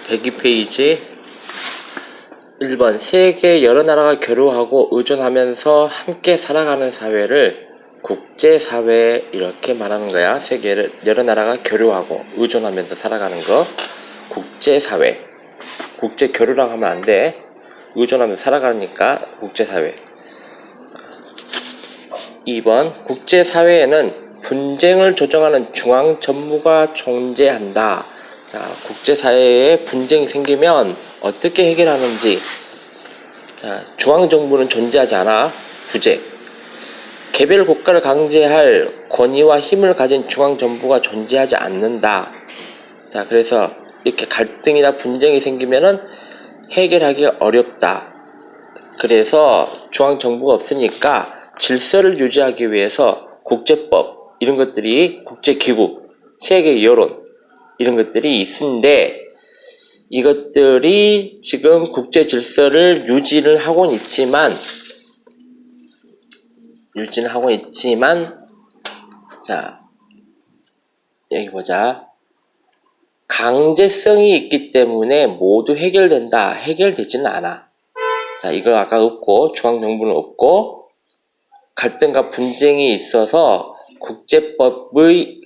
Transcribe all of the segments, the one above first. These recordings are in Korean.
102페이지 1번 세계 여러 나라가 교류하고 의존하면서 함께 살아가는 사회를 국제사회 이렇게 말하는 거야. 세계 여러 나라가 교류하고 의존하면서 살아가는 거 국제사회. 국제 교류라고 하면 안 돼. 의존하면서 살아가니까 국제사회. 2번 국제사회에는 분쟁을 조정하는 중앙정부가 존재한다. 자, 국제사회에 분쟁이 생기면 어떻게 해결하는지. 자, 중앙정부는 존재하지 않아. 부재. 개별 국가를 강제할 권위와 힘을 가진 중앙정부가 존재하지 않는다. 자, 그래서 이렇게 갈등이나 분쟁이 생기면은 해결하기가 어렵다. 그래서 중앙정부가 없으니까 질서를 유지하기 위해서 국제법, 이런 것들이 국제기구, 세계 여론, 이런 것들이 있는데 이것들이 지금 국제 질서를 유지를 하고는 있지만 자, 여기 보자. 강제성이 있기 때문에 모두 해결된다. 해결되지는 않아. 자, 이거 아까 없고 중앙정부는 없고 갈등과 분쟁이 있어서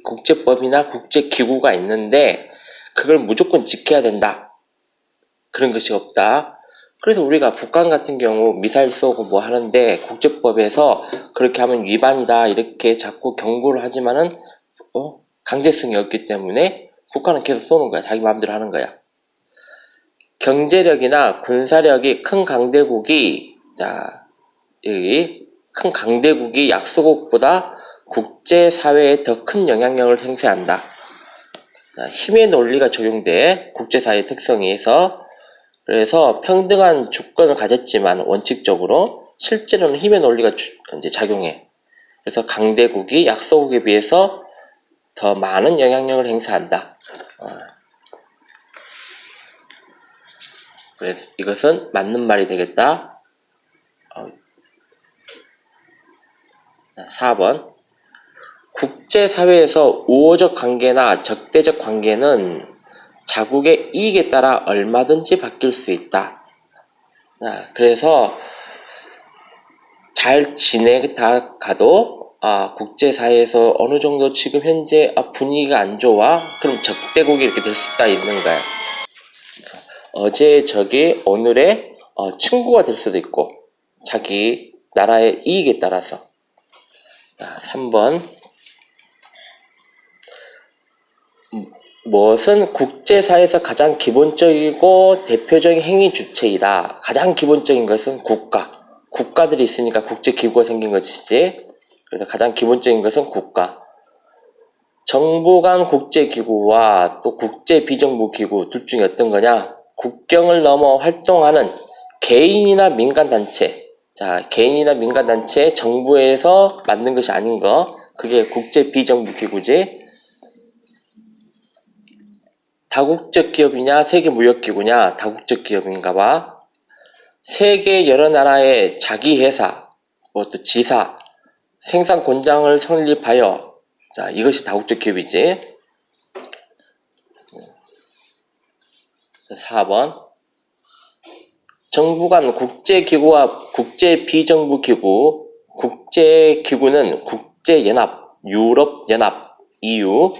국제법이나 국제기구가 있는데 그걸 무조건 지켜야 된다. 그런 것이 없다. 그래서 우리가 북한 같은 경우 미사일 쏘고 뭐 하는데 국제법에서 그렇게 하면 위반이다 이렇게 자꾸 경고를 하지만은 강제성이 없기 때문에 북한은 계속 쏘는 거야. 자기 마음대로 하는 거야. 경제력이나 군사력이 큰 강대국이 여기 큰 강대국이 약소국보다 국제사회에 더 큰 영향력을 행사한다. 자, 힘의 논리가 적용돼. 국제사회의 특성에 의해서. 그래서 평등한 주권을 가졌지만 원칙적으로 실제로는 힘의 논리가 이제 작용해. 그래서 강대국이 약소국에 비해서 더 많은 영향력을 행사한다. 그래서 이것은 맞는 말이 되겠다. 4번 국제사회에서 우호적 관계나 적대적 관계는 자국의 이익에 따라 얼마든지 바뀔 수 있다. 그래서 잘 지내다가도 국제사회에서 어느 정도 지금 현재 분위기가 안 좋아? 그럼 적대국이 이렇게 될 수 있다 있는 거야. 어제의 적이 오늘의 친구가 될 수도 있고 자기 나라의 이익에 따라서. 3번 무엇은 국제사회에서 가장 기본적이고 대표적인 행위 주체이다. 가장 기본적인 것은 국가들이 있으니까 국제기구가 생긴 것이지. 그래서 가장 기본적인 것은 국가. 정부 간 국제기구와 또 국제비정부기구 둘 중에 어떤 거냐? 국경을 넘어 활동하는 개인이나 민간단체. 자, 개인이나 민간단체 정부에서 만든 것이 아닌 거. 그게 국제비정부기구지. 다국적 기업이냐 세계무역기구냐? 다국적 기업인가 봐. 세계 여러 나라의 자기 회사, 또 지사, 생산 공장을 설립하여. 자, 이것이 다국적 기업이지. 4번 정부 간 국제기구와 국제비정부기구. 국제기구는 국제연합, 유럽연합, EU,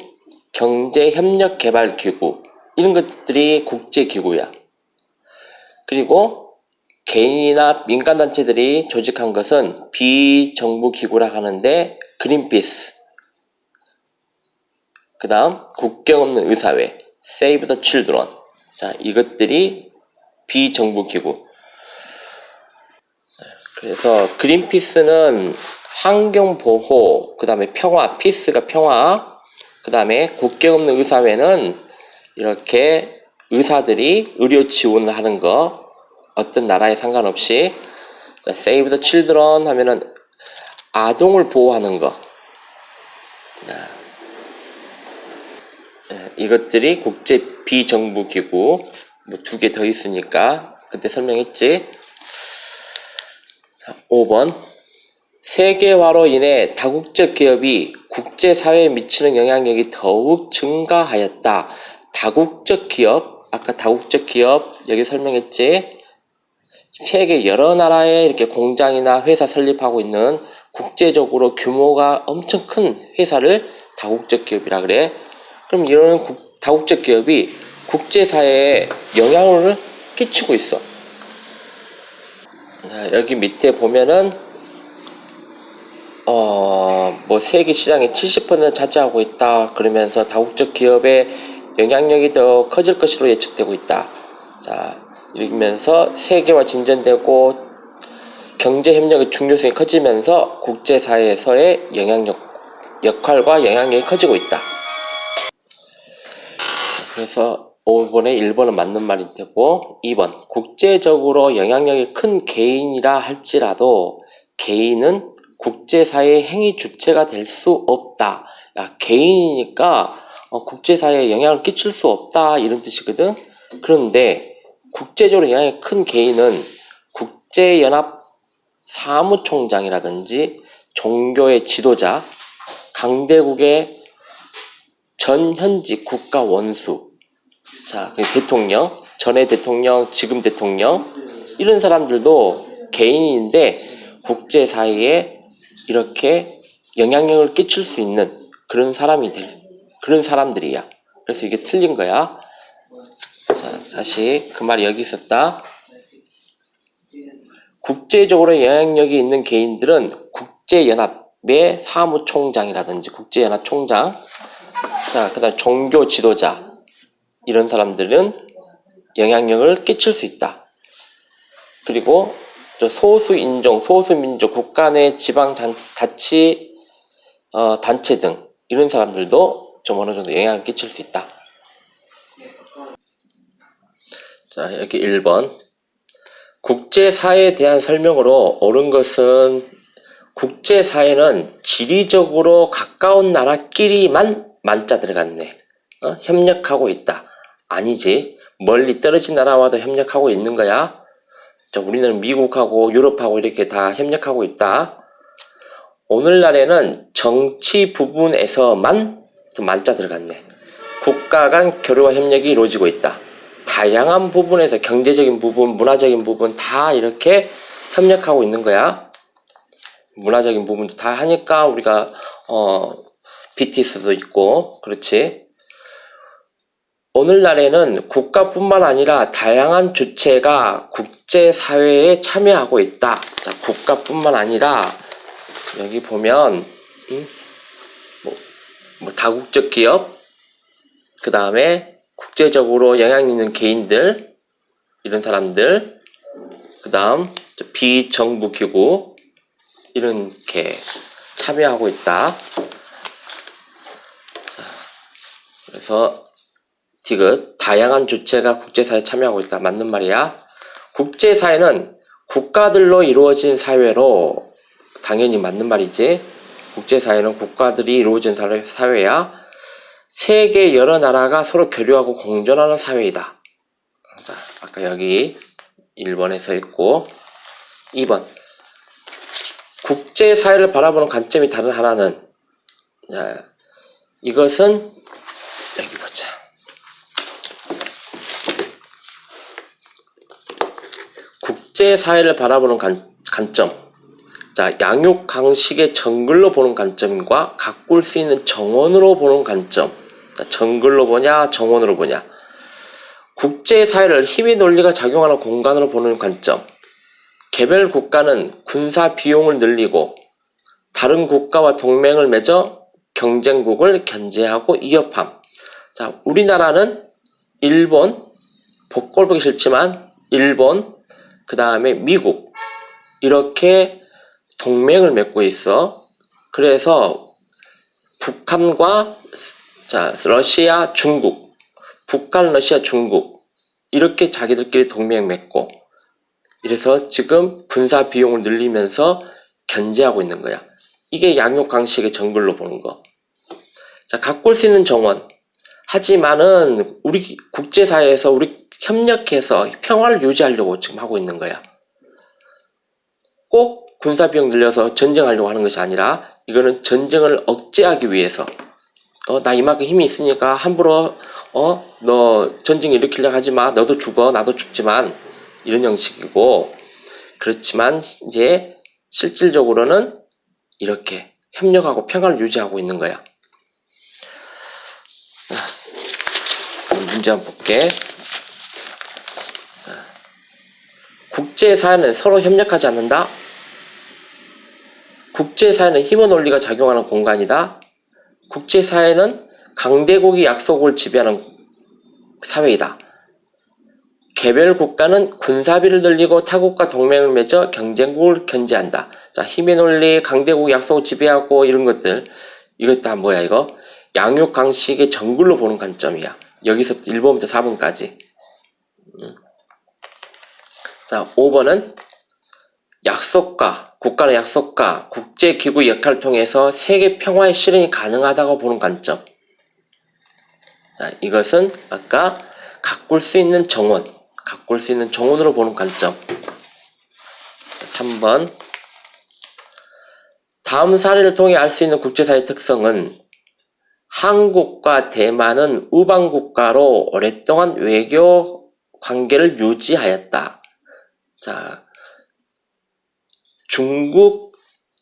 경제협력개발기구, 이런 것들이 국제기구야. 그리고 개인이나 민간단체들이 조직한 것은 비정부기구라 하는데 그린피스, 그 다음 국경 없는 의사회, Save the Children. 자, 이것들이 비정부기구. 그래서 그린피스는 환경보호, 그 다음에 평화, 피스가 평화, 그 다음에 국경 없는 의사회는 이렇게 의사들이 의료 지원을 하는 거, 어떤 나라에 상관없이. 자, Save the Children 하면은 아동을 보호하는 거. 이것들이 국제 비정부기구. 뭐 2개 더 있으니까 그때 설명했지. 자, 5번 세계화로 인해 다국적 기업이 국제사회에 미치는 영향력이 더욱 증가하였다. 다국적 기업, 아까 다국적 기업 여기 설명했지. 세계 여러 나라에 이렇게 공장이나 회사 설립하고 있는 국제적으로 규모가 엄청 큰 회사를 다국적 기업이라 그래. 그럼 이런 다국적 기업이 국제사회에 영향을 끼치고 있어. 자, 여기 밑에 보면은 뭐 세계 시장의 70%를 차지하고 있다. 그러면서 다국적 기업의 영향력이 더 커질 것으로 예측되고 있다. 자, 이러면서 세계화 진전되고 경제 협력의 중요성이 커지면서 국제사회에서의 역할과 영향력이 커지고 있다. 그래서 5번에 1번은 맞는 말이 되고 2번 국제적으로 영향력이 큰 개인이라 할지라도 개인은 국제사회의 행위 주체가 될 수 없다. 야, 개인이니까 국제사회에 영향을 끼칠 수 없다 이런 뜻이거든. 그런데 국제적으로 영향이 큰 개인은 국제연합 사무총장이라든지 종교의 지도자, 강대국의 전 현직 국가 원수, 자, 대통령, 전에 대통령, 지금 대통령, 이런 사람들도 개인인데 국제사회에 이렇게 영향력을 끼칠 수 있는 그런 그런 사람들이야. 그래서 이게 틀린 거야. 자, 다시 그 말이 여기 있었다. 국제적으로 영향력이 있는 개인들은 국제연합의 사무총장이라든지 국제연합 총장, 자, 그 다음 종교 지도자, 이런 사람들은 영향력을 끼칠 수 있다. 그리고 소수인종, 소수민족, 국가 내 지방자치 단체 등 이런 사람들도 좀 어느 정도 영향을 끼칠 수 있다. 자, 여기 1번. 국제사회에 대한 설명으로 옳은 것은 국제사회는 지리적으로 가까운 나라끼리만 만자 들어갔네. 협력하고 있다. 아니지. 멀리 떨어진 나라와도 협력하고 있는 거야. 우리는 미국하고 유럽하고 이렇게 다 협력하고 있다. 오늘날에는 정치 부분에서만 좀 만자 들어갔네. 국가 간 교류와 협력이 이루어지고 있다. 다양한 부분에서 경제적인 부분, 문화적인 부분 다 이렇게 협력하고 있는 거야. 문화적인 부분도 다 하니까 우리가 BTS도 있고 그렇지. 오늘날에는 국가뿐만 아니라 다양한 주체가 국제사회에 참여하고 있다. 자, 국가뿐만 아니라 여기 보면 다국적 기업, 그 다음에 국제적으로 영향 있는 개인들, 이런 사람들, 그 다음 비정부 기구 이렇게 참여하고 있다. 자, 그래서 디귿 다양한 주체가 국제사회에 참여하고 있다. 맞는 말이야. 국제사회는 국가들로 이루어진 사회로 당연히 맞는 말이지. 국제사회는 국가들이 이루어진 사회야. 세계 여러 나라가 서로 교류하고 공존하는 사회이다. 자, 아까 여기 1번에 서 있고 2번 국제사회를 바라보는 관점이 다른 하나는 자, 이것은 여기 보자. 국제사회를 바라보는 관점. 자, 양육강식의 정글로 보는 관점과 가꿀 수 있는 정원으로 보는 관점. 자, 정글로 보냐, 정원으로 보냐. 국제사회를 힘의 논리가 작용하는 공간으로 보는 관점. 개별 국가는 군사 비용을 늘리고 다른 국가와 동맹을 맺어 경쟁국을 견제하고 위협함. 자, 우리나라는 일본, 꼴 보기 싫지만 일본, 그 다음에 미국 이렇게 동맹을 맺고 있어. 그래서 북한과 러시아, 중국, 북한, 러시아, 중국 이렇게 자기들끼리 동맹 맺고 이래서 지금 군사 비용을 늘리면서 견제하고 있는 거야. 이게 양육강식의 정글로 보는 거. 자, 가꿀 수 있는 정원. 하지만은 우리 국제사회에서 우리 협력해서 평화를 유지하려고 지금 하고 있는 거야. 꼭 군사비용 늘려서 전쟁하려고 하는 것이 아니라 이거는 전쟁을 억제하기 위해서 나 이만큼 힘이 있으니까 함부로 너 전쟁 일으키려고 하지 마. 너도 죽어. 나도 죽지만. 이런 형식이고, 그렇지만 이제 실질적으로는 이렇게 협력하고 평화를 유지하고 있는 거야. 문제 한번 볼게. 국제사회는 서로 협력하지 않는다. 국제사회는 힘의 논리가 작용하는 공간이다. 국제사회는 강대국이 약속을 지배하는 사회이다. 개별 국가는 군사비를 늘리고 타국과 동맹을 맺어 경쟁국을 견제한다. 자, 힘의 논리, 강대국 약속을 지배하고 이런 것들, 이것 다 뭐야 이거? 양육강식의 정글로 보는 관점이야. 여기서부터 1번부터 4번까지. 자, 5번은 국가의 약속과 국제기구 역할을 통해서 세계 평화의 실현이 가능하다고 보는 관점. 자, 이것은 아까 가꿀 수 있는 정원으로 보는 관점. 3번. 다음 사례를 통해 알 수 있는 국제사회의 특성은 한국과 대만은 우방국가로 오랫동안 외교 관계를 유지하였다. 자, 중국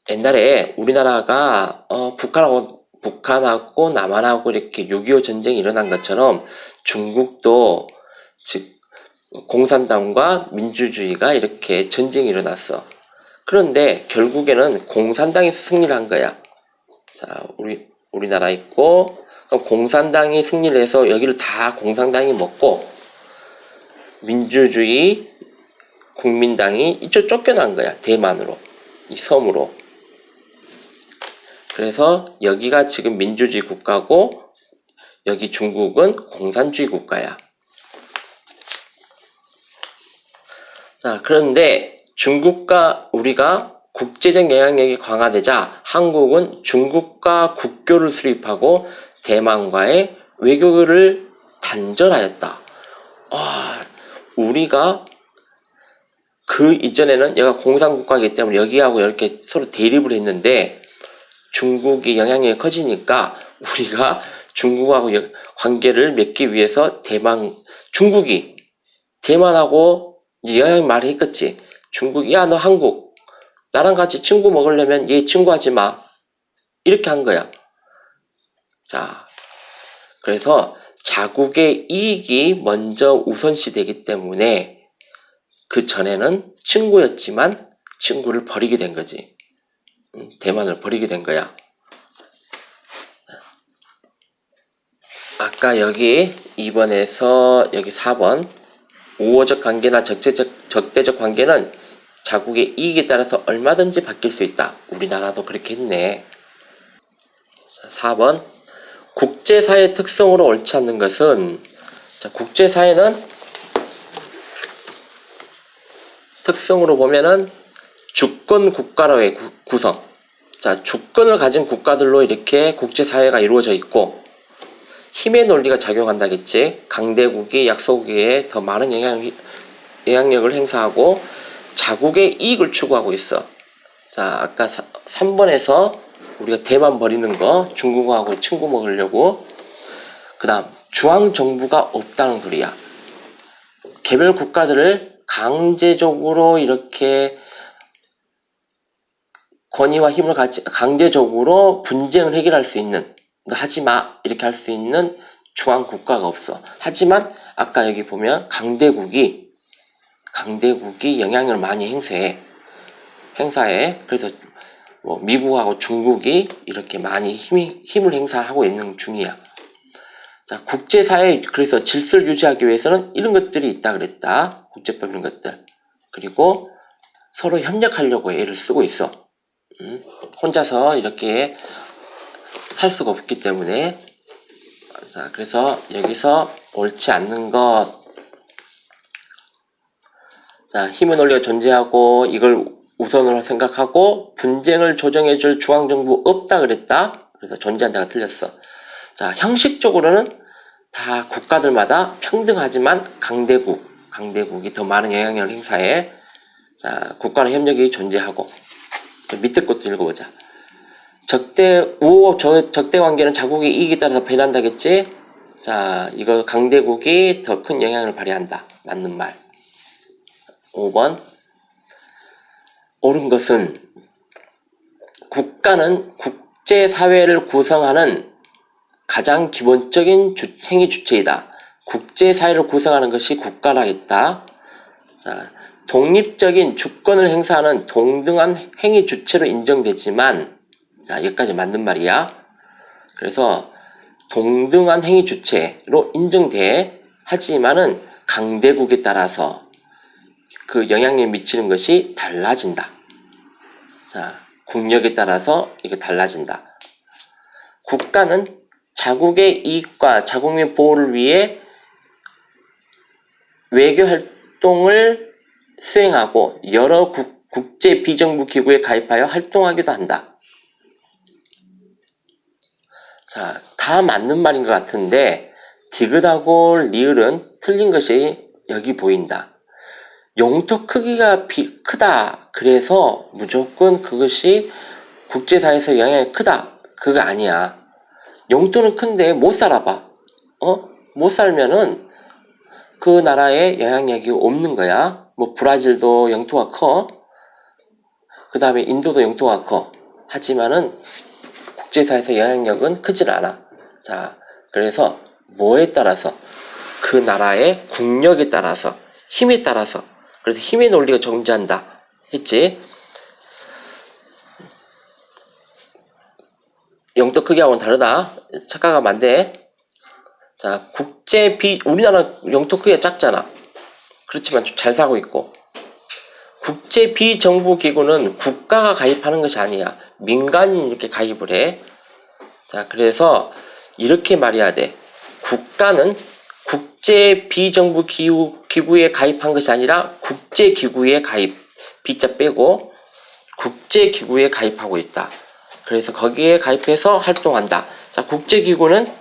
옛날에 우리나라가 북한하고 남한하고 이렇게 6.25 전쟁이 일어난 것처럼 중국도 즉 공산당과 민주주의가 이렇게 전쟁이 일어났어. 그런데 결국에는 공산당이 승리를 한 거야. 자, 우리나라 있고 공산당이 승리를 해서 여기를 다 공산당이 먹고 민주주의 국민당이 이쪽 쫓겨난 거야. 대만으로, 이 섬으로. 그래서 여기가 지금 민주주의 국가고 여기 중국은 공산주의 국가야. 자, 그런데 중국과 우리가 국제적 영향력이 강화되자 한국은 중국과 국교를 수립하고 대만과의 외교를 단절하였다. 우리가 그 이전에는 얘가 공산국가이기 때문에 여기하고 이렇게 서로 대립을 했는데 중국이 영향력이 커지니까 우리가 중국하고 관계를 맺기 위해서 중국이 대만하고 영향 말을 했겠지. 중국이 야 너 한국 나랑 같이 친구 먹으려면 얘 친구하지 마. 이렇게 한 거야. 자, 그래서 자국의 이익이 먼저 우선시 되기 때문에 그 전에는 친구였지만 친구를 버리게 된 거지. 대만을 버리게 된 거야. 아까 여기 2번에서 여기 4번 우호적 관계나 적대적 관계는 자국의 이익에 따라서 얼마든지 바뀔 수 있다. 우리나라도 그렇게 했네. 4번 국제사회의 특성으로 옳지 않는 것은 국제사회는 특성으로 보면은 주권 국가로의 구성. 자, 주권을 가진 국가들로 이렇게 국제사회가 이루어져 있고 힘의 논리가 작용한다겠지. 강대국이 약소국에 더 많은 영향력을 행사하고 자국의 이익을 추구하고 있어. 자, 아까 3번에서 우리가 대만 버리는 거 중국하고 친구 먹으려고. 그 다음 중앙정부가 없다는 소리야. 개별 국가들을 강제적으로 이렇게 권위와 힘을 같이 강제적으로 분쟁을 해결할 수 있는, 하지마 이렇게 할 수 있는 중앙 국가가 없어. 하지만 아까 여기 보면 강대국이 영향을 많이 행사해. 그래서 뭐 미국하고 중국이 이렇게 많이 힘을 행사하고 있는 중이야. 자, 국제사회 그래서 질서를 유지하기 위해서는 이런 것들이 있다 그랬다. 국제법 이런 것들. 그리고 서로 협력하려고 애를 쓰고 있어. 혼자서 이렇게 살 수가 없기 때문에. 자, 그래서 여기서 옳지 않는 것. 자, 힘의 논리가 존재하고 이걸 우선으로 생각하고 분쟁을 조정해줄 중앙정부 없다 그랬다. 그래서 존재한다가 틀렸어. 자, 형식적으로는 다 국가들마다 평등하지만 강대국이 더 많은 영향력을 행사해. 자, 국가의 협력이 존재하고. 밑에 것도 읽어보자. 적대 관계는 자국의 이익에 따라서 변한다겠지. 자, 이거 강대국이 더 큰 영향을 발휘한다. 맞는 말. 5번. 옳은 것은 국가는 국제사회를 구성하는 가장 기본적인 행위 주체이다. 국제사회를 구성하는 것이 국가라 했다. 자, 독립적인 주권을 행사하는 동등한 행위 주체로 인정되지만, 자, 여기까지 맞는 말이야. 그래서 동등한 행위 주체로 인정돼. 하지만은 강대국에 따라서 그 영향력에 미치는 것이 달라진다. 자, 국력에 따라서 이거 달라진다. 국가는 자국의 이익과 자국민 보호를 위해 외교 활동을 수행하고 여러 국제 비정부 기구에 가입하여 활동하기도 한다. 자, 다 맞는 말인 것 같은데 디귿하고 리을은 틀린 것이 여기 보인다. 용토 크기가 크다. 그래서 무조건 그것이 국제사회에서 영향이 크다. 그거 아니야. 용토는 큰데 못 살아봐. 못 살면은 그 나라에 영향력이 없는 거야. 뭐 브라질도 영토가 커. 그 다음에 인도도 영토가 커. 하지만은 국제사회에서 영향력은 크질 않아. 자, 그래서 뭐에 따라서? 그 나라의 국력에 따라서, 힘에 따라서. 그래서 힘의 논리가 존재한다 했지. 영토 크기하고는 다르다. 착각하면 안 돼. 자, 우리나라 영토 크기가 작잖아. 그렇지만 잘 살고 있고. 국제 비정부 기구는 국가가 가입하는 것이 아니야. 민간인이 이렇게 가입을 해. 자, 그래서 이렇게 말해야 돼. 국가는 국제 비정부 기구에 가입한 것이 아니라 국제기구에 가입, B자 빼고 국제기구에 가입하고 있다. 그래서 거기에 가입해서 활동한다. 자, 국제기구는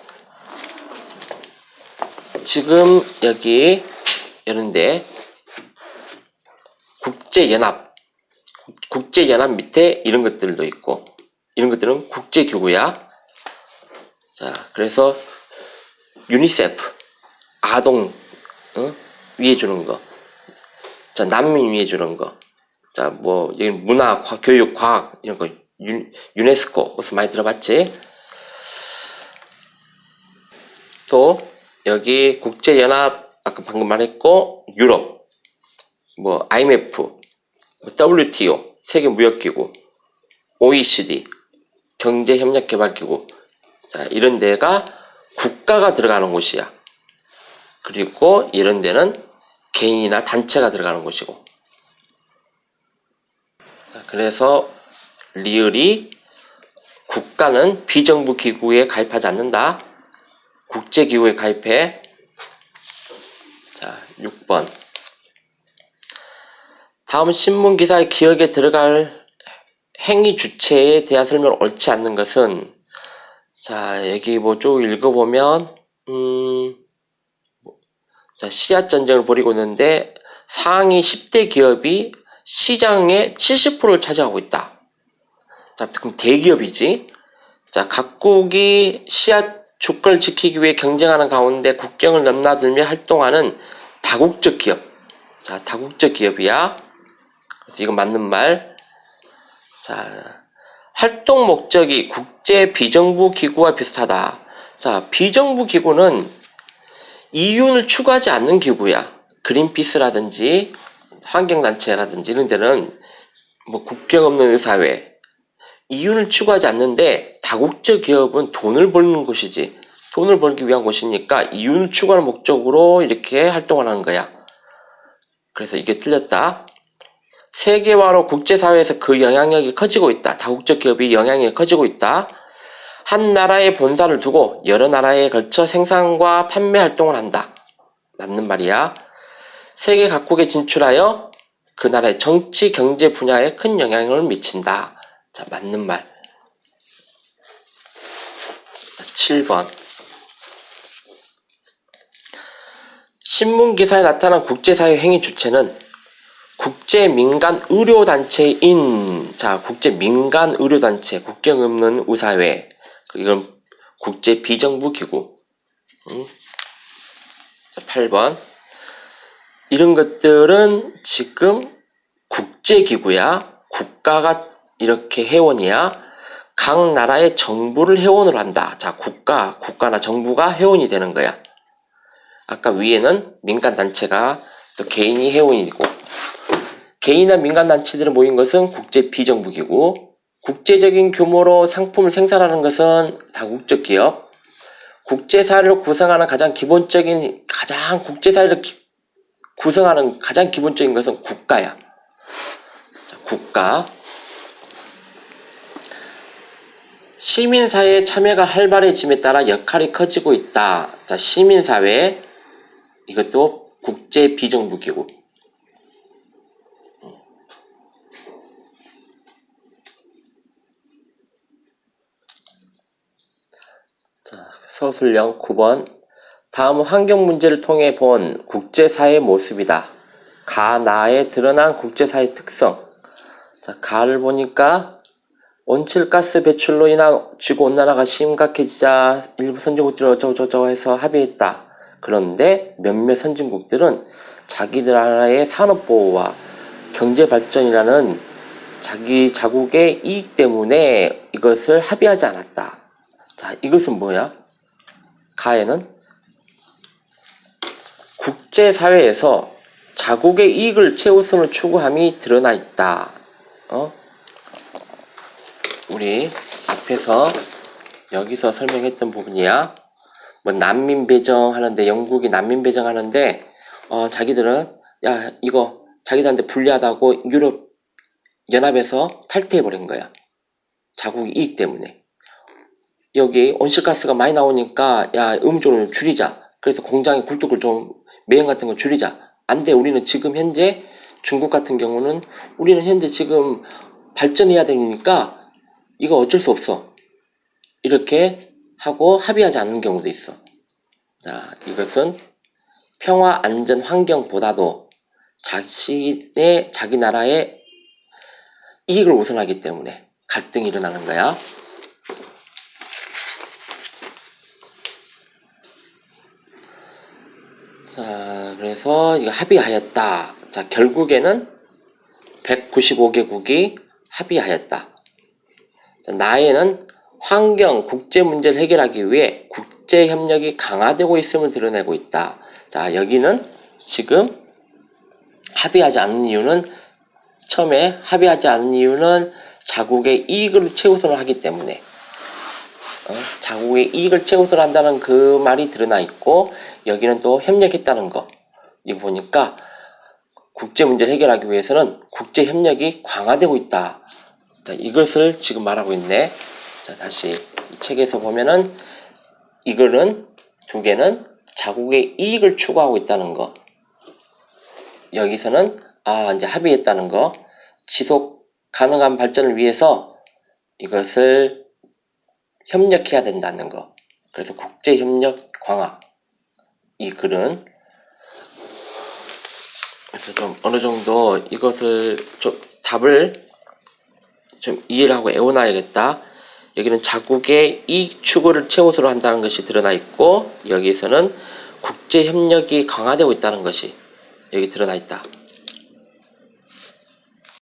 지금 여기 이런데 국제연합 밑에 이런 것들도 있고 이런 것들은 국제기구야. 자, 그래서 유니세프 아동 위해 주는 거. 자, 난민 위해 주는 거. 자, 뭐 여기 문화, 교육, 과학 이런 거 유네스코 무슨 많이 들어봤지? 또 여기 국제연합 아까 방금 말했고 유럽 뭐 IMF, WTO 세계무역기구, OECD 경제협력개발기구 자, 이런 데가 국가가 들어가는 곳이야. 그리고 이런 데는 개인이나 단체가 들어가는 곳이고. 자, 그래서 리을이 국가는 비정부 기구에 가입하지 않는다. 국제기구에 가입해. 자, 6번. 다음 신문기사의 기억에 들어갈 행위 주체에 대한 설명을 옳지 않는 것은 자, 여기 뭐 쭉 읽어보면 자, 씨앗 전쟁을 벌이고 있는데 상위 10대 기업이 시장의 70%를 차지하고 있다. 자, 그럼 대기업이지. 자, 각국이 씨앗 주권을 지키기 위해 경쟁하는 가운데 국경을 넘나들며 활동하는 다국적 기업. 자, 다국적 기업이야. 이거 맞는 말. 자, 활동 목적이 국제 비정부 기구와 비슷하다. 자, 비정부 기구는 이윤을 추구하지 않는 기구야. 그린피스라든지 환경단체라든지 이런 데는 뭐 국경 없는 의사회 이윤을 추구하지 않는데 다국적 기업은 돈을 버는 곳이지. 돈을 벌기 위한 곳이니까 이윤을 추구하는 목적으로 이렇게 활동을 하는 거야. 그래서 이게 틀렸다. 세계화로 국제사회에서 그 영향력이 커지고 있다. 다국적 기업이 영향력이 커지고 있다. 한 나라의 본사를 두고 여러 나라에 걸쳐 생산과 판매 활동을 한다. 맞는 말이야. 세계 각국에 진출하여 그 나라의 정치, 경제 분야에 큰 영향을 미친다. 자, 맞는 말. 7번. 신문기사에 나타난 국제사회 행위 주체는 국제민간의료단체인 자, 국제민간의료단체 국경 없는 의사회 이건 국제비정부기구 자, 8번. 이런 것들은 지금 국제기구야. 국가가 이렇게 회원이야. 각 나라의 정부를 회원으로 한다. 자, 국가나 정부가 회원이 되는 거야. 아까 위에는 민간단체가 또 개인이 회원이고, 개인이나 민간단체들이 모인 것은 국제 비정부기구, 국제적인 규모로 상품을 생산하는 것은 다국적 기업, 국제사회를 구성하는 국제사회를 구성하는 가장 기본적인 것은 국가야. 자, 국가. 시민사회의 참여가 활발해짐에 따라 역할이 커지고 있다. 자, 시민사회. 이것도 국제 비정부기구. 자, 서술형 9번. 다음은 환경 문제를 통해 본 국제사회의 모습이다. 나에 드러난 국제사회 특성. 자, 가를 보니까 온실가스 배출로 인한 지구온난화가 심각해지자 일부 선진국들이 어쩌고저쩌고 해서 합의했다. 그런데 몇몇 선진국들은 자기들 나라의 산업보호와 경제발전이라는 자기 자국의 이익 때문에 이것을 합의하지 않았다. 자, 이것은 뭐야? 가에는 국제사회에서 자국의 이익을 최우선으로 추구함이 드러나 있다. 우리 앞에서 여기서 설명했던 부분이야. 뭐 난민 배정하는데, 영국이 난민 배정하는데 자기들은 야, 이거 자기들한테 불리하다고 유럽 연합에서 탈퇴해버린 거야. 자국 이익 때문에. 여기 온실가스가 많이 나오니까 야, 음주를 줄이자. 그래서 공장의 굴뚝을 좀 매연 같은 거 줄이자. 안 돼. 우리는 지금 현재 중국 같은 경우는 우리는 현재 지금 발전해야 되니까 이거 어쩔 수 없어. 이렇게 하고 합의하지 않는 경우도 있어. 자, 이것은 평화, 안전, 환경보다도 자기 나라의 이익을 우선하기 때문에 갈등이 일어나는 거야. 자, 그래서 이거 합의하였다. 자, 결국에는 195개국이 합의하였다. 자, 나에는 환경, 국제 문제를 해결하기 위해 국제 협력이 강화되고 있음을 드러내고 있다. 자, 여기는 지금 합의하지 않은 이유는 자국의 이익을 최우선으로 하기 때문에 자국의 이익을 최우선으로 한다는 그 말이 드러나 있고, 여기는 또 협력했다는 거. 이거 보니까 국제 문제를 해결하기 위해서는 국제 협력이 강화되고 있다. 자, 이것을 지금 말하고 있네. 자, 다시 이 책에서 보면은 이거는 두 개는 자국의 이익을 추구하고 있다는 거. 여기서는 이제 합의했다는 거. 지속 가능한 발전을 위해서 이것을 협력해야 된다는 거. 그래서 국제 협력 강화. 이 글은 그래서 좀 어느 정도 이것을 좀 답을 좀 이해를 하고 애워놔야겠다. 여기는 자국의 이익 추구를 최우선으로 한다는 것이 드러나 있고, 여기에서는 국제 협력이 강화되고 있다는 것이 여기 드러나 있다.